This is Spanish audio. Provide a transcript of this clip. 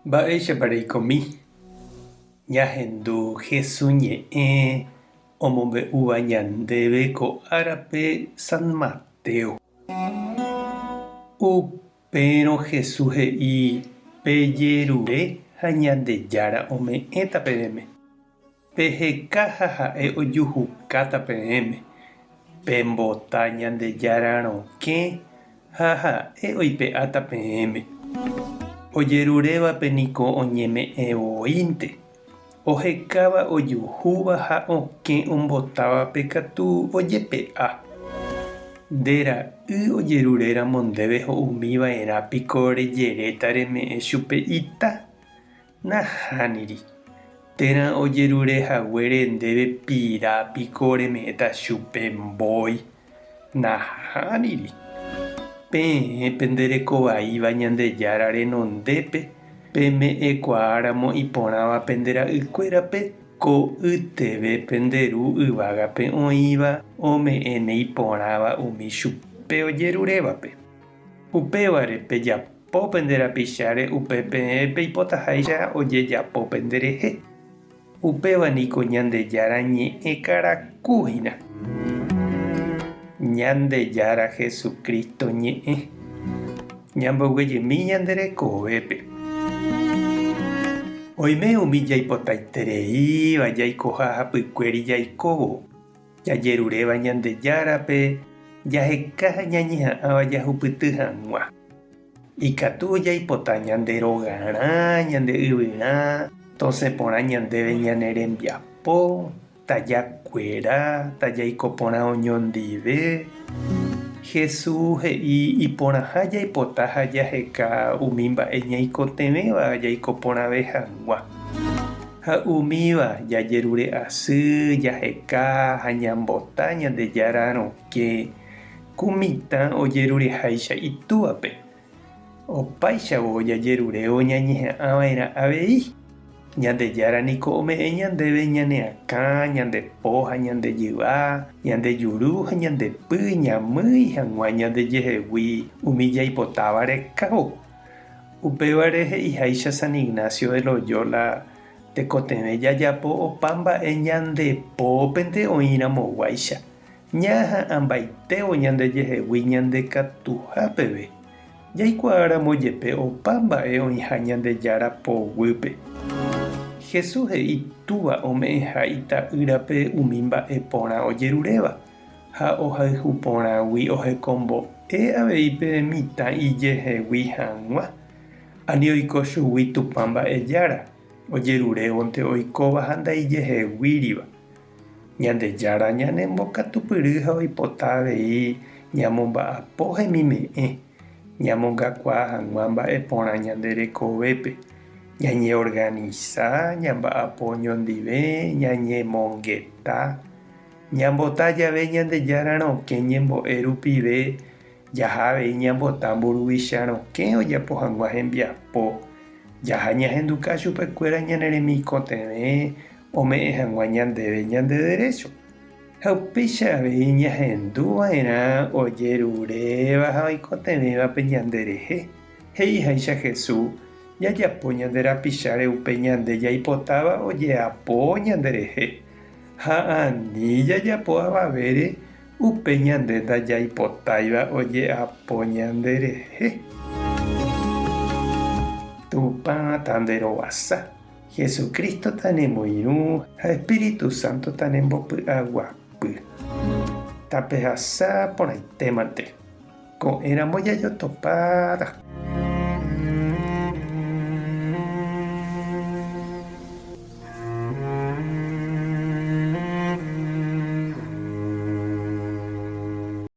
Mba'éichapareikomi ñahendu Jesús ñe'ẽ omombe'úva ñandéve ko árape San Mateo. Upérõ Jesús he'i pejerure ha Ñandejára ome'ẽta peẽme. Peheka ha ha'e ojuhukáta peẽme. Pembota Ñandejára rokẽ ha ha'e oipe'áta peẽme. Ojerurévape niko oñeme'ẽvoínte. Ohekáva ojuhúva ha okẽ ombotávape katu ojepe'a. Nde ra'y ojeruréramo ndéve ho'umíva'erãpiko rejeréta reme'ẽ chupe ita. Nahániri. Térã ojerurehaguére ndéve pirápiko reme'ẽta chupe mbói. Nahániri. Peẽpe nderekovaíva Ñandejára renondépe peme'ẽkuaáramo iporãvape nde ra'ykuérape ko ytevépe nde ru yvágape oĩva ome'ẽne iporãva umi chupe ojerurévape. Upévare pejapópe nde rapicháre upe peẽpe ipotaháicha ojejapópe nderehe. Upéva niko Ñandejára ñe'ẽ karakuhína. Ñandejára Jesucristo ñe'ẽ ñamboguejými ñanderekovépe. Oime umi jaipotaitereíva jaikoha hapykuéri jaikóvo. Jajeruréva Ñandejárape jaheka ñañeha'ãva jahupyty hag̃ua. Ikatu jaipota ñanderogarã, ñande yvyrã, tosẽporã ñandéve ñane rembiapo, tajakuera, tajaikoporã oñondive. Jesús he'i iporãha jaipota ha jaheka umi mba'e ñaikotevẽva jaikoporãve hag̃ua. Ha umíva jajerure asy, jaheka ha ñambota Ñandejára rokẽ kumitã ojerureháicha itúvape. Opaichavo jajerure oñañeha'ãva'erã avei. Ñandejára niko ome'ẽ ñandéve ñaneakã, ñandepo ha ñandejyva, ñandejuru ha ñandepy, ñamýi hag̃ua ñandejehegui umi jaipotáva rekávo. Upévare he'iháicha San Ignacio de Loyola tekotevẽ jajapo opa mba'e ñandepópente oĩramoguáicha. Ñaha'ãmbaitévo ñandejehegui ñandekatuhápeve. Jaikuaáramo jepe opa mba'e oĩha Ñandejára poguýpe. Jesús he'i túva ome'ẽha ita'ýrape umi mba'e porã ojeruréva ha ohayhuporãgui ohekombo'e aveipe mitã ijehegui hag̃ua. Ani oiko chugui Tupã mba'ejára ojerurévonte oikóva ha ndaijeheguíriva. Ñandejára ñanembokatupyry ha oipota avei ñamomba'apo hemime'ẽ, ñamongakua hag̃ua mba'e porã ñanderekovépe. Ñañeorganiza, ñamba'apo oñondive, ñañemongeta. Ñambota jave Ñandejára rokẽ ñembo'e rupive, jaha avei ñambota mburuvicha rokẽ ojapo hag̃ua hembiapo. Jaha ñahenduka chupekuéra ñane remikotevẽ ome'ẽ hag̃ua ñandéve ñande derecho. Ha upéicha avei ñahenduva'erã ojeruréva ha oikotevẽvape ñanderehe. He'iháicha Jesús jajapo ñande rapicháre upe ñande jaipotáva ojeapo ñanderehe. Ha ani jajapo avavére upe ñande ndajaipotáiva ojeapo ñanderehe. Tupã tanderovasa. Jesucristo tanemoirũ ha Espíritu Santo tanembopy'aguapy. Tapehasa porãitémante. Ko'ẽramo jajotopáta.